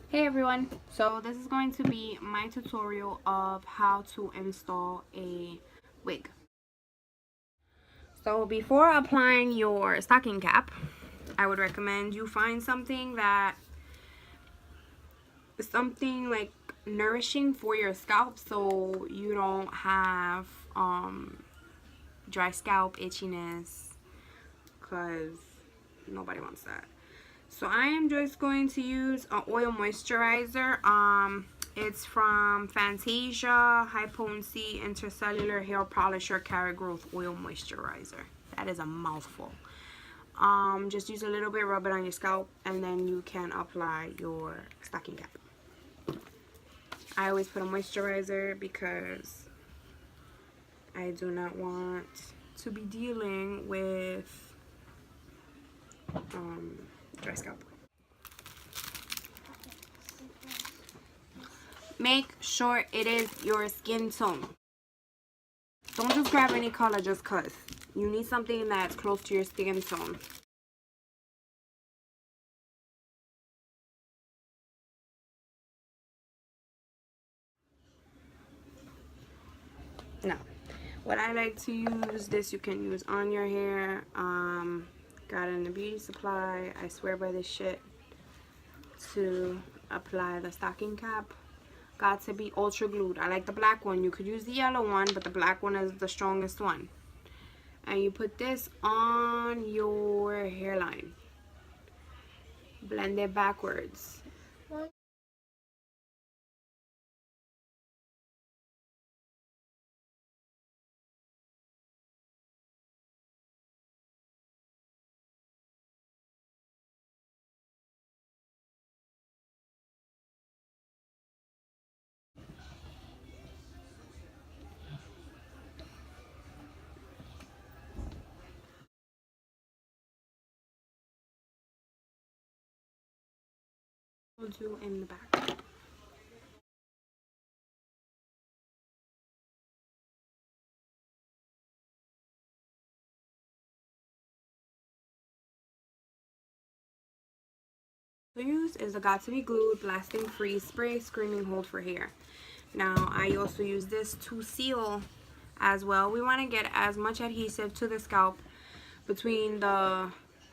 Hey everyone, so this is going to be my tutorial of how to install a wig. So before applying your stocking cap, I would recommend you find something that is something like nourishing for your scalp so you don't have dry scalp itchiness, because nobody wants that. So I am just going to use an oil moisturizer. It's from Fantasia High Potency Intercellular Hair Polisher Carrot Growth Oil Moisturizer. That is a mouthful. Just use a little bit, rub it on your scalp, and then you can apply your stocking cap. I always put a moisturizer because I do not want to be dealing with dry scalp. Make sure it is your skin tone. Don't just grab any color just cause. You need something that's close to your skin tone. Now, what I like to use, this you can use on your hair. Got it in the beauty supply. I swear by this shit to apply the stocking cap. Got to be ultra glued. I like the black one. You could use the yellow one, but the black one is the strongest one. And you put this on your hairline. Blend it backwards. We'll do in the back. Use is the Got to Be Glued Blasting Free Spray Screaming Hold for Hair. Now I also use this to seal as well. We want to get as much adhesive to the scalp between the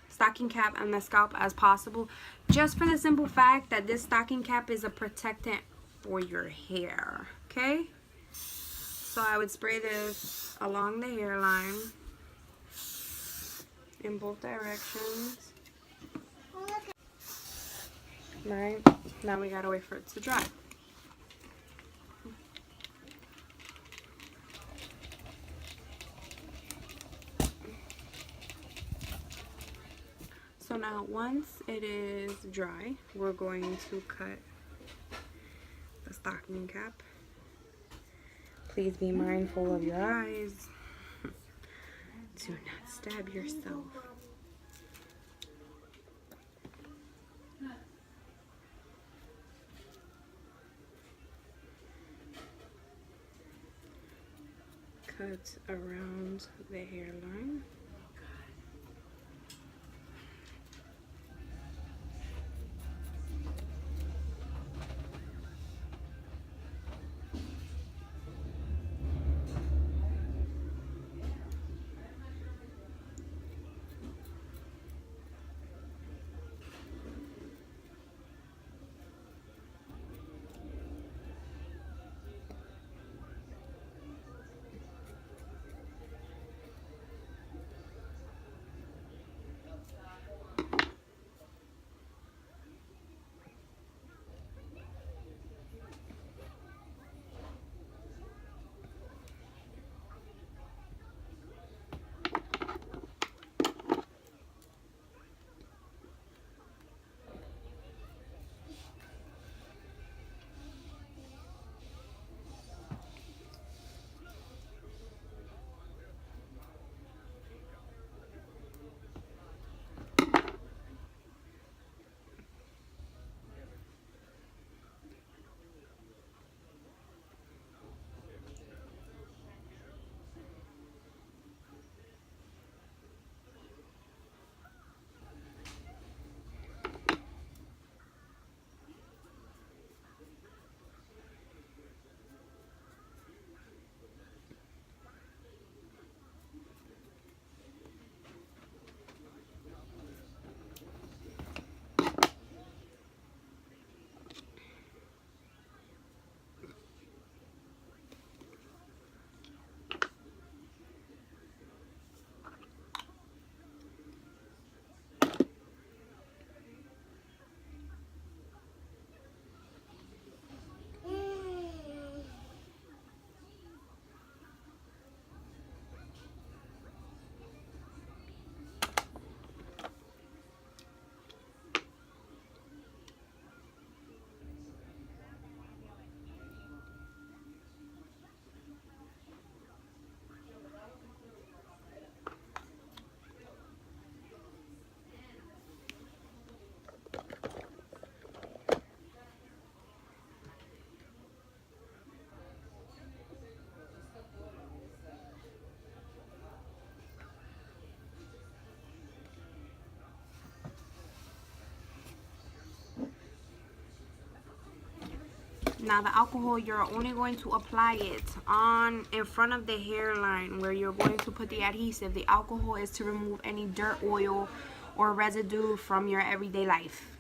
stocking cap and the scalp as possible, just for the simple fact that this stocking cap is a protectant for your hair. Okay, so I would spray this along the hairline in both directions. Right, now we gotta wait for it to dry. So now once it is dry, we're going to cut the stocking cap. Please be mindful of your eyes. Do not stab yourself. Cut around the hairline. Now the alcohol, you're only going to apply it on in front of the hairline where you're going to put the adhesive. The alcohol is to remove any dirt, oil, or residue from your everyday life.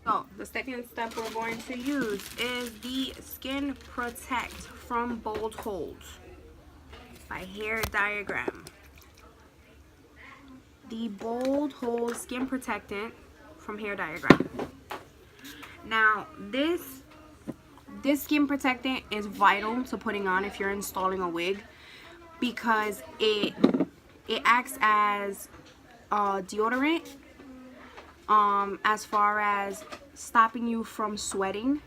So the second step we're going to use is the Skin Protect from Bold Hold by Hair Diagram. The Bold Hold Skin Protectant from Hair Diagram. Now this skin protectant is vital to putting on if you're installing a wig, because it acts as a deodorant, as far as stopping you from sweating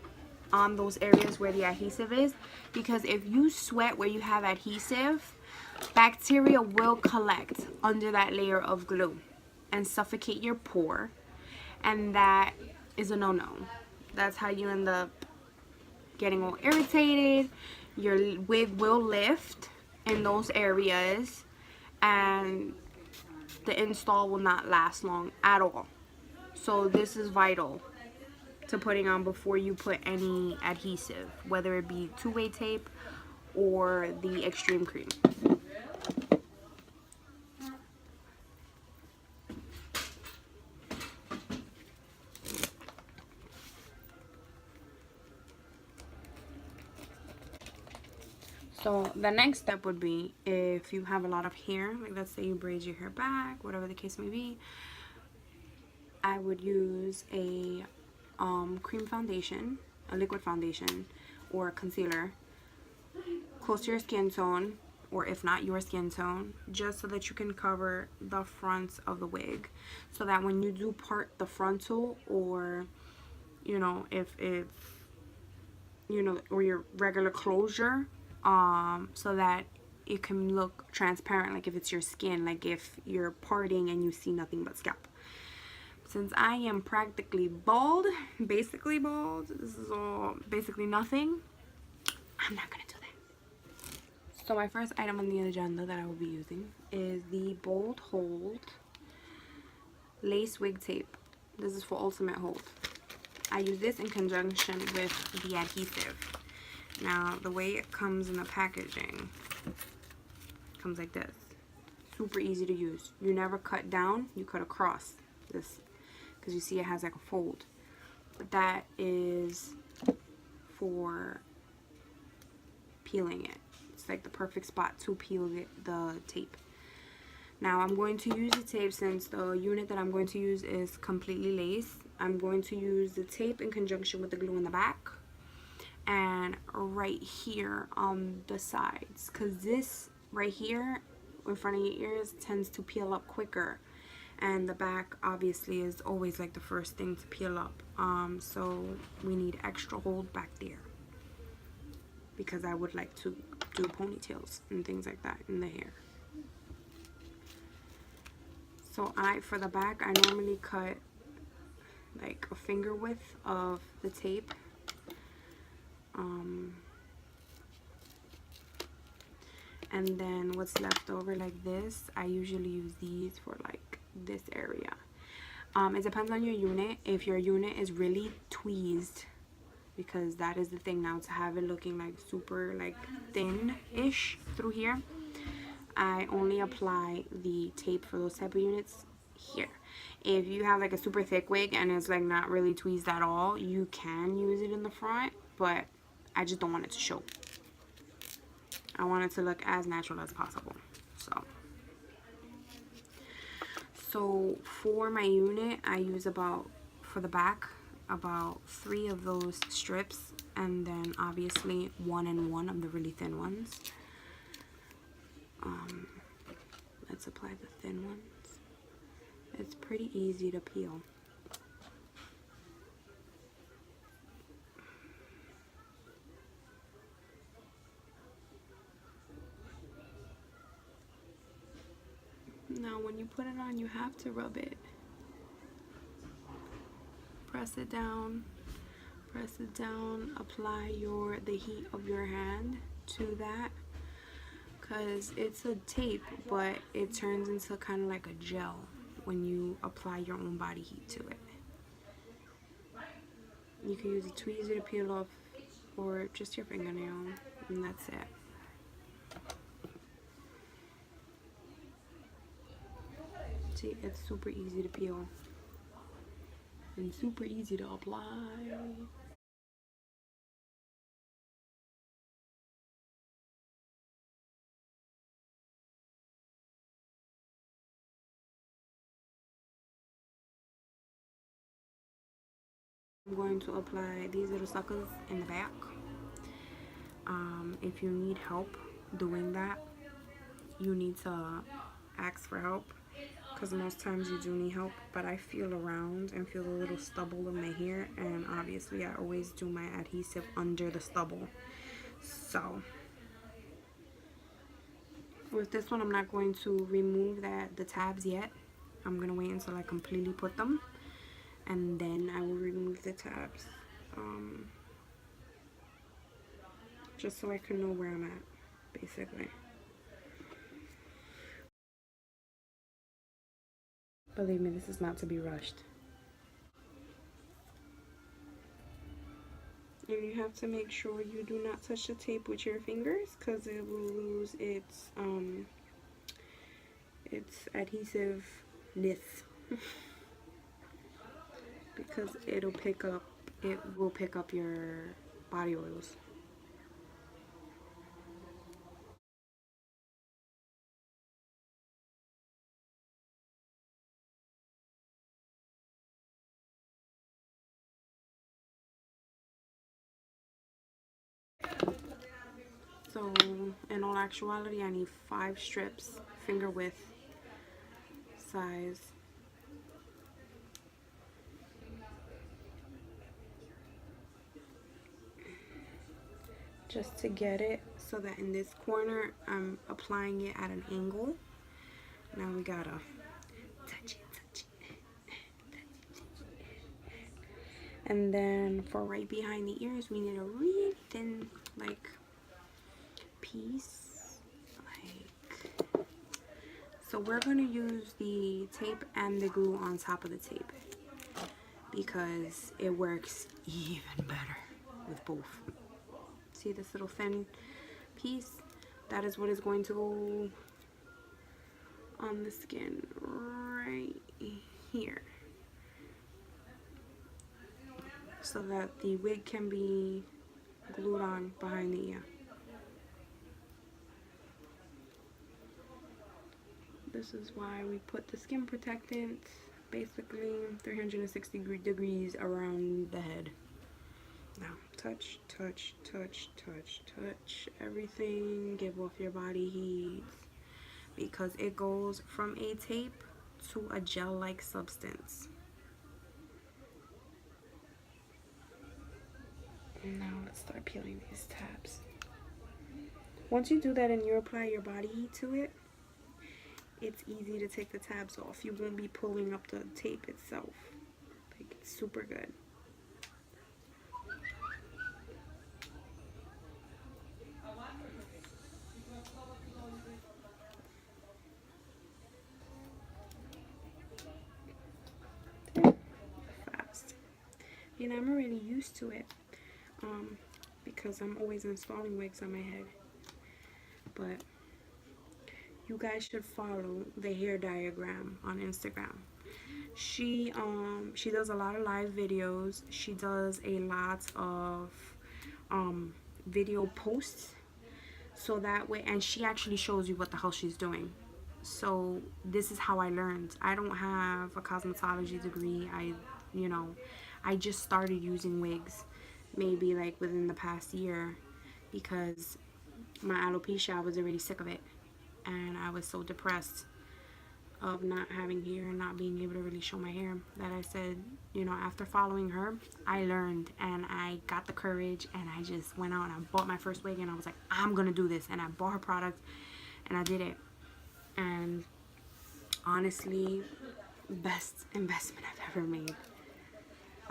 on those areas where the adhesive is, because if you sweat where you have adhesive, bacteria will collect under that layer of glue and suffocate your pore, and that is a no-no. That's how you end up getting all irritated. Your wig will lift in those areas and the install will not last long at all. So this is vital to putting on before you put any adhesive, whether it be two-way tape or the extreme cream. So the next step would be, if you have a lot of hair, like let's say you braid your hair back, whatever the case may be, I would use a cream foundation, a liquid foundation, or a concealer close to your skin tone, or if not your skin tone, just so that you can cover the fronts of the wig, so that when you do part the frontal, or you know, if it's, you know, or your regular closure, so that it can look transparent, like if it's your skin, like if you're parting and you see nothing but scalp. Since I am practically bald, basically bald, this is all basically nothing, I'm not gonna do that. So my first item on the agenda that I will be using is the Bold Hold Lace Wig Tape. This is for ultimate hold. I use this in conjunction with the adhesive. Now, the way it comes in the packaging, comes like this. Super easy to use. You never cut down, you cut across this, because you see it has like a fold. But that is for peeling it. It's like the perfect spot to peel the tape. Now, I'm going to use the tape, since the unit that I'm going to use is completely lace. I'm going to use the tape in conjunction with the glue in the back and right here on the sides, because this right here in front of your ears tends to peel up quicker, and the back obviously is always like the first thing to peel up, so we need extra hold back there, because I would like to do ponytails and things like that in the hair. So for the back, I normally cut like a finger width of the tape. And then what's left over like this, I usually use these for like this area. It depends on your unit. If your unit is really tweezed, because that is the thing now, to have it looking like super like thin-ish through here, I only apply the tape for those type of units here. If you have like a super thick wig and it's like not really tweezed at all, you can use it in the front, but I just don't want it to show. I want it to look as natural as possible. So for my unit, I use for the back, about 3 of those strips, and then obviously 1 and 1 of the really thin ones. Let's apply the thin ones. It's pretty easy to peel. Now when you put it on, you have to rub it. Press it down, apply the heat of your hand to that, because it's a tape, but it turns into kind of like a gel when you apply your own body heat to it. You can use a tweezer to peel off, or just your fingernail, and that's it. See, it's super easy to peel and super easy to apply. I'm going to apply these little suckers in the back. If you need help doing that, you need to ask for help, because most times you do need help. But I feel around and feel a little stubble in my hair, and obviously I always do my adhesive under the stubble. So with this one, I'm not going to remove the tabs yet. I'm gonna wait until I completely put them, and then I will remove the tabs, just so I can know where I'm at, basically. Believe me, this is not to be rushed. And you have to make sure you do not touch the tape with your fingers, because it will lose its adhesiveness because it will pick up your body oils. So in all actuality, I need 5 strips, finger width size. Just to get it so that in this corner, I'm applying it at an angle. Now we gotta touch it. And then for right behind the ears, we need a really thin, like, piece. So we're going to use the tape and the glue on top of the tape, because it works even better with both. See this little thin piece? That is what is going to go on the skin right here, so that the wig can be glued on behind the ear. This is why we put the skin protectant basically 360 degrees around the head. Now touch, touch, touch, touch, touch everything. Give off your body heat, because it goes from a tape to a gel-like substance. Now let's start peeling these tabs. Once you do that and you apply your body heat to it, it's easy to take the tabs off. You won't be pulling up the tape itself. Like, it's super good. Fast. And I'm already used to it, because I'm always installing wigs on my head. But you guys should follow the hair diagram on Instagram. She does a lot of live videos. She does a lot of video posts, so that way, and she actually shows you what the hell she's doing. So this is how I learned. I don't have a cosmetology degree. I just started using wigs maybe like within the past year, because my alopecia, I was already sick of it, and I was so depressed of not having hair and not being able to really show my hair, that I said, after following her, I learned, and I got the courage, and I just went out and I bought my first wig, and I was like, I'm gonna do this, and I bought her product and I did it. And honestly, best investment I've ever made.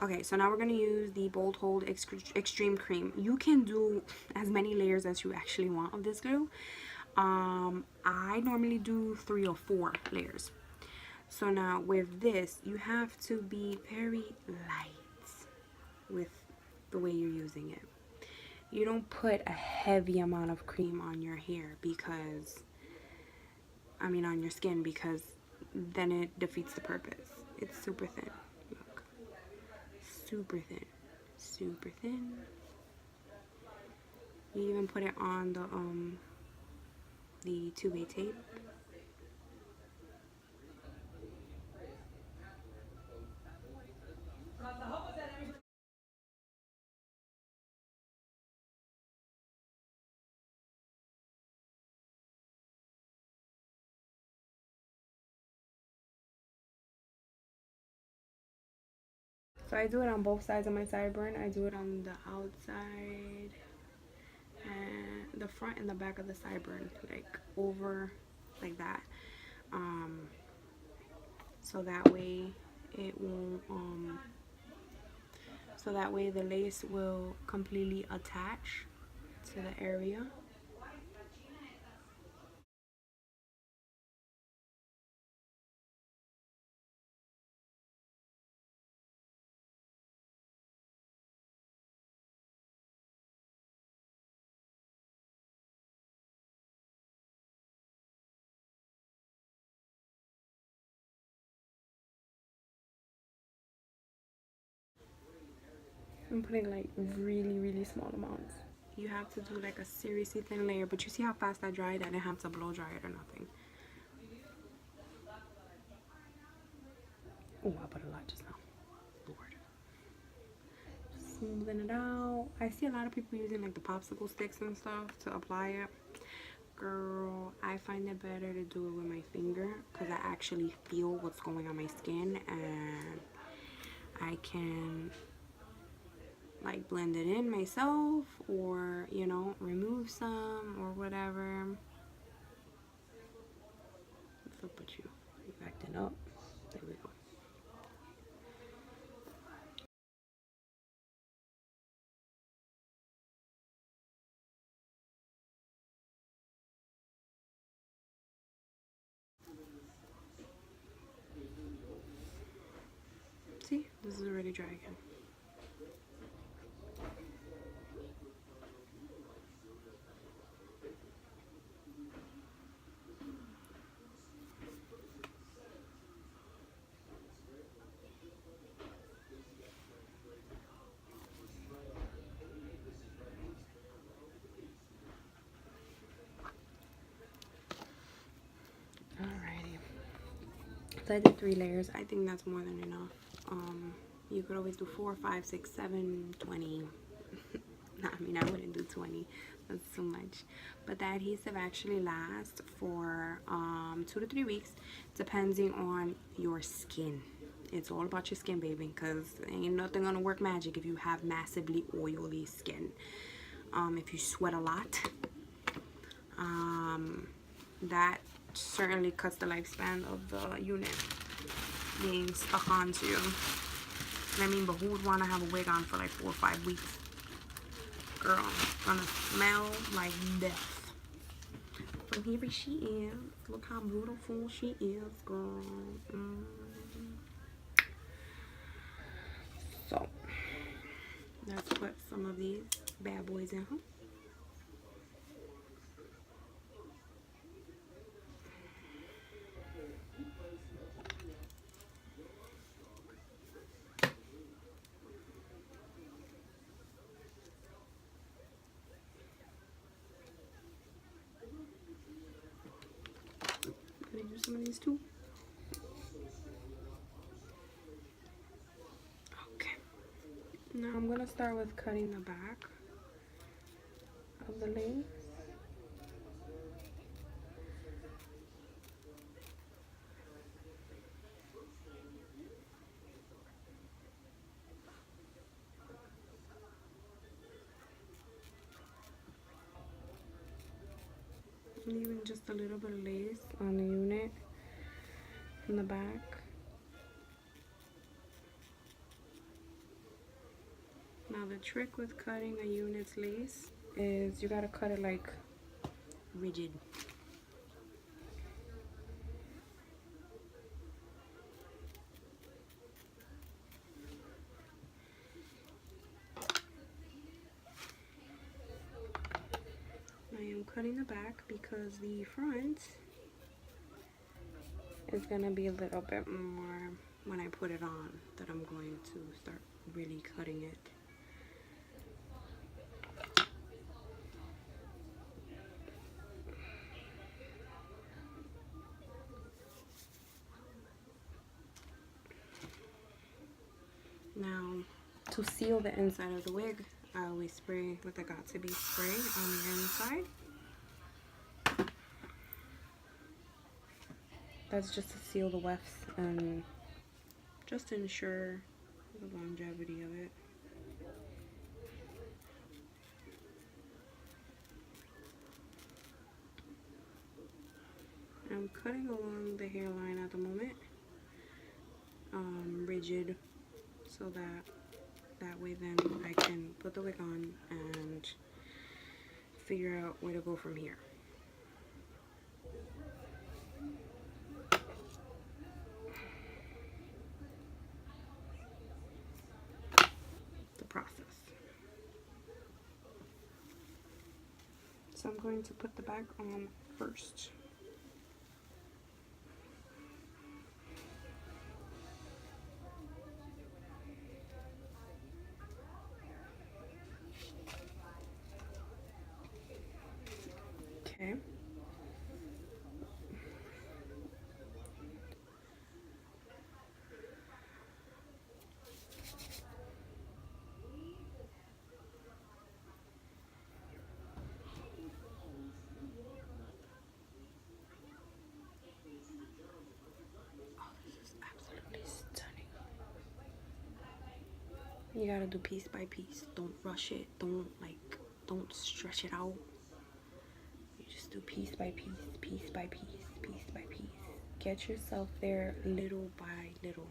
Okay, so now we're going to use the Bold Hold Extreme Cream. You can do as many layers as you actually want of this glue. I normally do 3 or 4 layers. So now with this, you have to be very light with the way you're using it. You don't put a heavy amount of cream on your hair because, I mean on your skin, because then it defeats the purpose. It's super thin. Look. Super thin. Super thin. You even put it on the 2-way tape. So I do it on both sides of my sideburn. I do it on the outside and the front and the back of the sideburn, like over like that. So that way it won't so that way the lace will completely attach to the area. I'm putting like really small amounts. You have to do like a seriously thin layer, but you see how fast I dried? I didn't have to blow dry it or nothing. Oh, I put a lot just now. Lord. Smoothing it out. I see a lot of people using like the popsicle sticks and stuff to apply it. Girl, I find it better to do it with my finger because I actually feel what's going on my skin and I can like blend it in myself or, you know, remove some or whatever. What's up with you? You acting up? There we go. See, this is already dry again. Alrighty. So I did 3 layers. I think that's more than enough. You could always do 4, 5, 6, 7, 20. I mean, I wouldn't do 20. That's too much. But the adhesive actually lasts for 2 to 3 weeks, depending on your skin. It's all about your skin, baby, because ain't nothing gonna work magic if you have massively oily skin. If you sweat a lot, that certainly cuts the lifespan of the unit being stuck onto you. And I mean, but who would want to have a wig on for like 4 or 5 weeks? Girl, it's gonna smell like death. So here she is. Look how beautiful she is, girl. So let's put some of these bad boys in her. Gonna use some of these too. Okay. Now I'm gonna start with cutting the back of the lace. Leaving just a little bit of lace on the unit from the back. Now the trick with cutting a unit's lace is you gotta cut it like rigid. I am cutting the back because the front is gonna be a little bit more when I put it on, that I'm going to start really cutting it. Now, to seal the inside of the wig, I always spray with the Got To Be spray on the inside. That's just to seal the wefts and just to ensure the longevity of it. I'm cutting along the hairline at the moment, rigid, so that way then I can put the wig on and figure out where to go from here. The process. So I'm going to put the bag on first. Okay. You gotta do piece by piece. Don't rush it. Don't stretch it out. You just do piece by piece, piece by piece, piece by piece. Get yourself there little by little.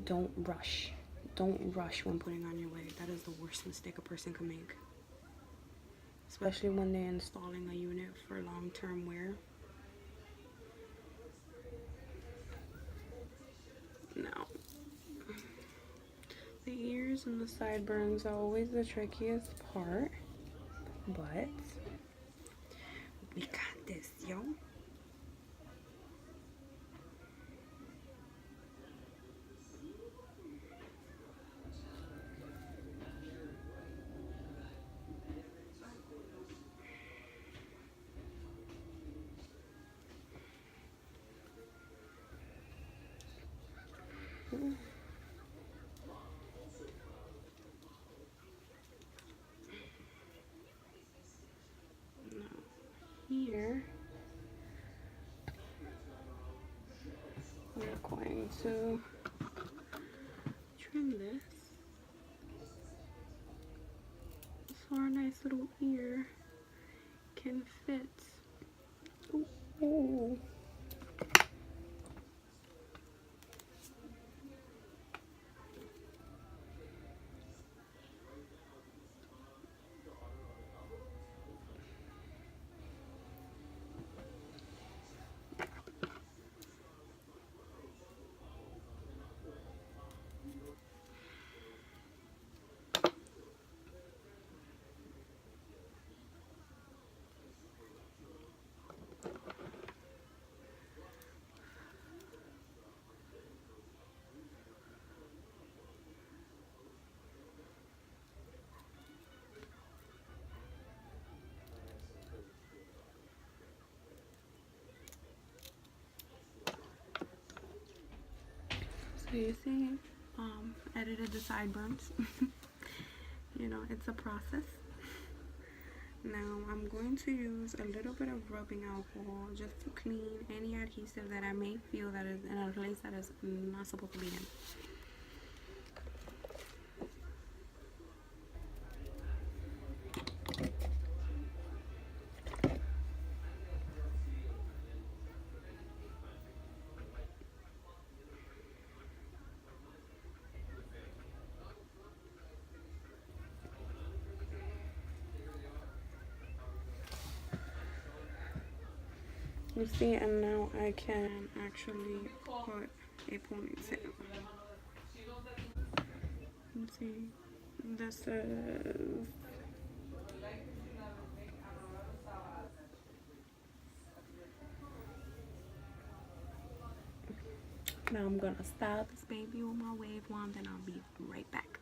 Don't rush. Don't rush when putting on your wig. That is the worst mistake a person can make. Especially when they're installing a unit for long-term wear. No. The ears and the sideburns are always the trickiest part, but we got this, yo. Here we're going to trim this so our nice little ear can fit. Ooh, ooh. So you see, edited the sideburns. You know, it's a process. Now I'm going to use a little bit of rubbing alcohol just to clean any adhesive that I may feel that is in a place that is not supposed to be in. You see, and now I can actually put a ponytail. You see, this is. Now I'm gonna style this baby with my wave wand, and I'll be right back.